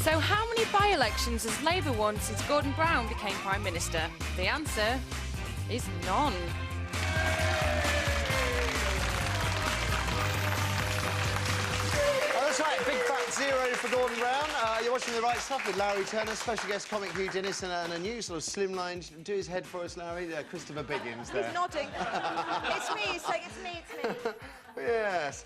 So how many by-elections has Labour won since Gordon Brown became Prime Minister? The answer is none. That's right, big fat zero for Gordon Brown. You're watching The Right Stuff with Larry Turner, special guest comic Hugh Dennis, and a new sort of slimline. Do his head for us, Larry. Christopher Biggins there. He's nodding. It's me, he's saying it's me, it's me. Yes,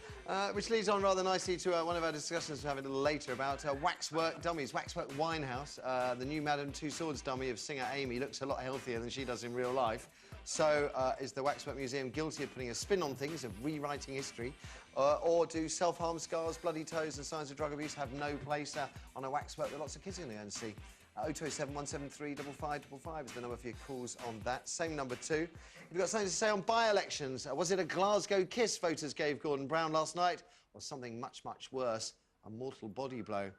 which leads on rather nicely to one of our discussions we're having a little later about waxwork dummies. Waxwork Winehouse, the new Madame Tussauds dummy of singer Amy, looks a lot healthier than she does in real life. So, is the Waxwork Museum guilty of putting a spin on things, of rewriting history? Or do self-harm, scars, bloody toes and signs of drug abuse have no place on a waxwork that lots of kids are going to go and see? 0207 173 5555 is the number for your calls on that. Same number too. If you've got something to say on by-elections, was it a Glasgow kiss voters gave Gordon Brown last night, or something much, much worse, a mortal body blow?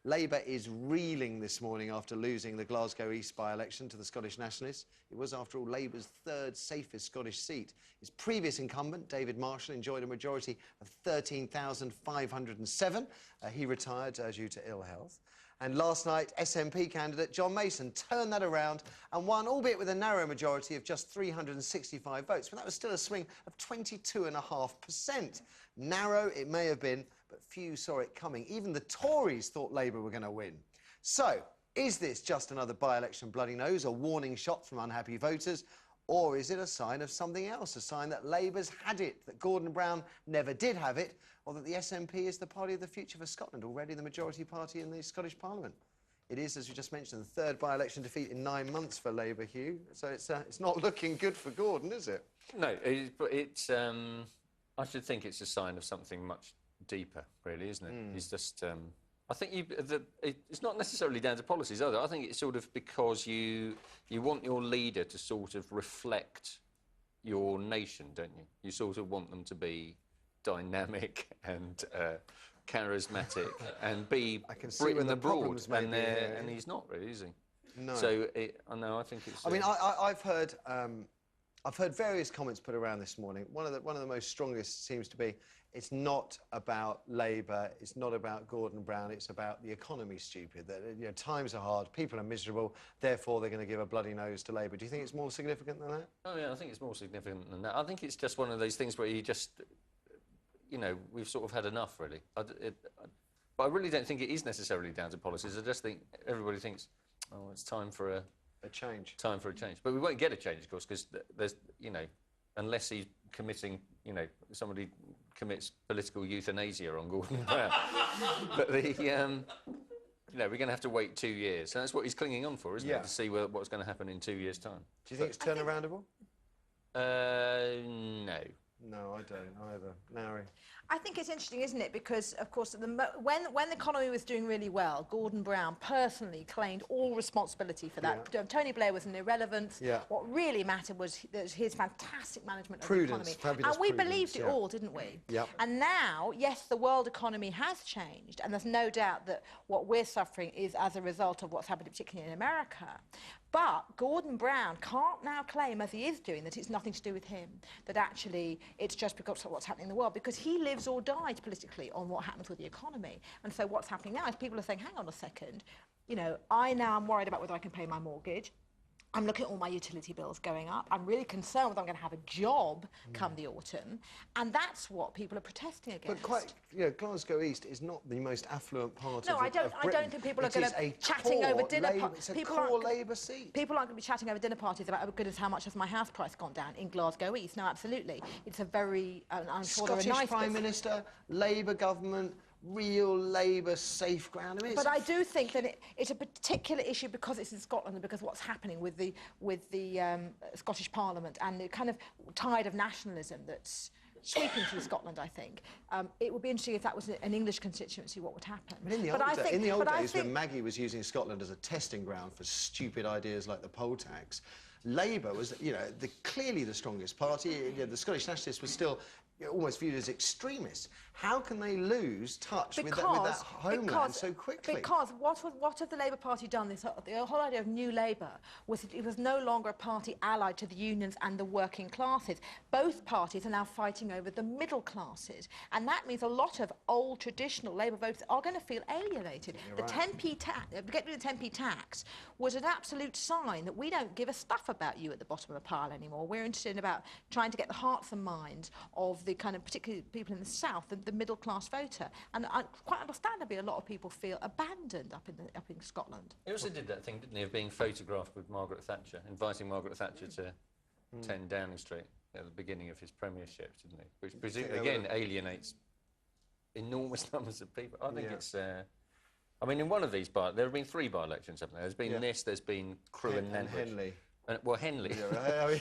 Labour is reeling this morning after losing the Glasgow East by-election to the Scottish Nationalists. It was, after all, Labour's third safest Scottish seat. His previous incumbent, David Marshall, enjoyed a majority of 13,507. He retired due to ill health. And last night, SNP candidate John Mason turned that around and won, albeit with a narrow majority of just 365 votes. But that was still a swing of 22.5%. Narrow it may have been, but few saw it coming. Even the Tories thought Labour were going to win. So, is this just another by-election bloody nose, a warning shot from unhappy voters? Or is it a sign of something else, a sign that Labour's had it, that Gordon Brown never did have it, or that the SNP is the party of the future for Scotland, already the majority party in the Scottish Parliament? It is, as we just mentioned, the third by-election defeat in 9 months for Labour, Hugh. So it's not looking good for Gordon, is it? No, I should think it's a sign of something much deeper, really, isn't it? It's just... I think it's not necessarily down to policies either. I think it's sort of because you want your leader to sort of reflect your nation, don't you? You sort of want them to be dynamic and charismatic and be Britain abroad, and he's not really, is he? No. So I think it's. I mean, I've heard various comments put around this morning. One of the most strongest seems to be, it's not about Labour, it's not about Gordon Brown, it's about the economy, stupid. That, you know, times are hard, people are miserable, therefore they're going to give a bloody nose to Labour. Do you think it's more significant than that? Oh, yeah, I think it's more significant than that. I think it's just one of those things where you just, you know, we've sort of had enough, really. But I really don't think it is necessarily down to policies. I just think everybody thinks, oh, it's time for a change. Time for a change. But we won't get a change, of course, because there's, you know, unless he's committing, you know, somebody commits political euthanasia on Gordon Brown. But you know, we're going to have to wait 2 years. And that's what he's clinging on for, isn't it? To see what's going to happen in 2 years' time. Do you think it's turnaroundable? No. No, I don't either. Larry? I think it's interesting, isn't it? Because, of course, when the economy was doing really well, Gordon Brown personally claimed all responsibility for that. Yeah. Tony Blair was an irrelevance. Yeah. What really mattered was his fantastic management of the economy. And we believed it all, didn't we? Yep. And now, yes, the world economy has changed, and there's no doubt that what we're suffering is as a result of what's happened, particularly in America. But Gordon Brown can't now claim, as he is doing, that it's nothing to do with him, that actually it's just because of what's happening in the world, because he lives or dies politically on what happens with the economy. And so what's happening now is people are saying, hang on a second, you know, I now am worried about whether I can pay my mortgage. I'm looking at all my utility bills going up. I'm really concerned whether I'm going to have a job come the autumn. And that's what people are protesting against. But quite, you know, Glasgow East is not the most affluent part of Britain. No, I don't think people are going to be chatting over dinner parties. It's a core Labour seat. People aren't going to be chatting over dinner parties about, oh goodness, how much has my house price gone down in Glasgow East. No, absolutely. It's a very, I'm sure there are nice Scottish Prime Minister, Labour government, real Labour safe ground. I mean, but I do think that it's a particular issue because it's in Scotland and because what's happening with the Scottish Parliament and the kind of tide of nationalism that's sweeping through Scotland, I think. It would be interesting if that was an English constituency, what would happen. But in the old days, when Maggie was using Scotland as a testing ground for stupid ideas like the poll tax, Labour was, you know, clearly the strongest party. You know, the Scottish Nationalists were still almost viewed as extremists. How can they lose touch with that homeland so quickly? Because what have the Labour Party done? The whole idea of New Labour was that it was no longer a party allied to the unions and the working classes. Both parties are now fighting over the middle classes, and that means a lot of old traditional Labour voters are going to feel alienated. The 10p get rid of the 10p tax was an absolute sign that we don't give a stuff about you at the bottom of the pile anymore. We're interested in about trying to get the hearts and minds of the kind of particularly people in the south, the middle class voter, and quite understandably a lot of people feel abandoned up in Scotland. He also did that thing, didn't he, of being photographed with Margaret Thatcher, inviting Margaret Thatcher to 10 Downing Street at the beginning of his premiership, didn't he? Which presumably again alienates enormous numbers of people. I think it's. I mean, in one of these there have been 3 by-elections, haven't there? There's been this, there's been Crewe and Nantwich. Henley. Well, Henley. They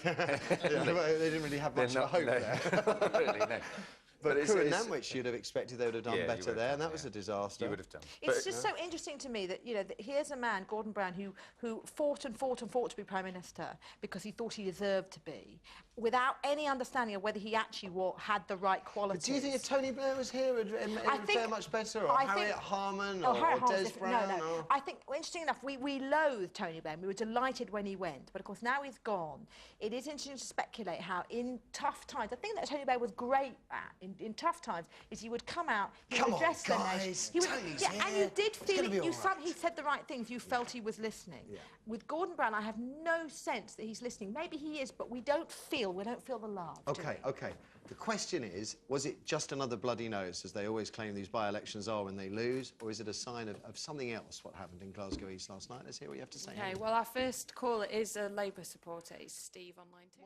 didn't really have much of a hope there. Really, no. But Crewe and Nantwich, you'd have expected they would have done better there, and that was a disaster. You would have done. It's just so interesting to me that, you know, that here's a man, Gordon Brown, who fought and fought and fought to be Prime Minister because he thought he deserved to be, without any understanding of whether he actually had the right qualities. But do you think if Tony Blair was here, it would fare much better? Or Harriet Harman, or Des Brown? No. I think, well, interesting enough, we loathed Tony Blair. We were delighted when he went. But, of course, now he's gone. It is interesting to speculate how, in tough times, the thing that Tony Blair was great at in tough times is he would come out, he would address the nation. And you did feel it. He said the right things. You felt he was listening. With Gordon Brown, I have no sense that he's listening. Maybe he is, but we don't feel the love. Okay. The question is, was it just another bloody nose, as they always claim these by-elections are when they lose, or is it a sign of something else, what happened in Glasgow East last night? Let's hear what you have to say. Okay, well, our first caller is a Labour supporter. It's Steve on line 2.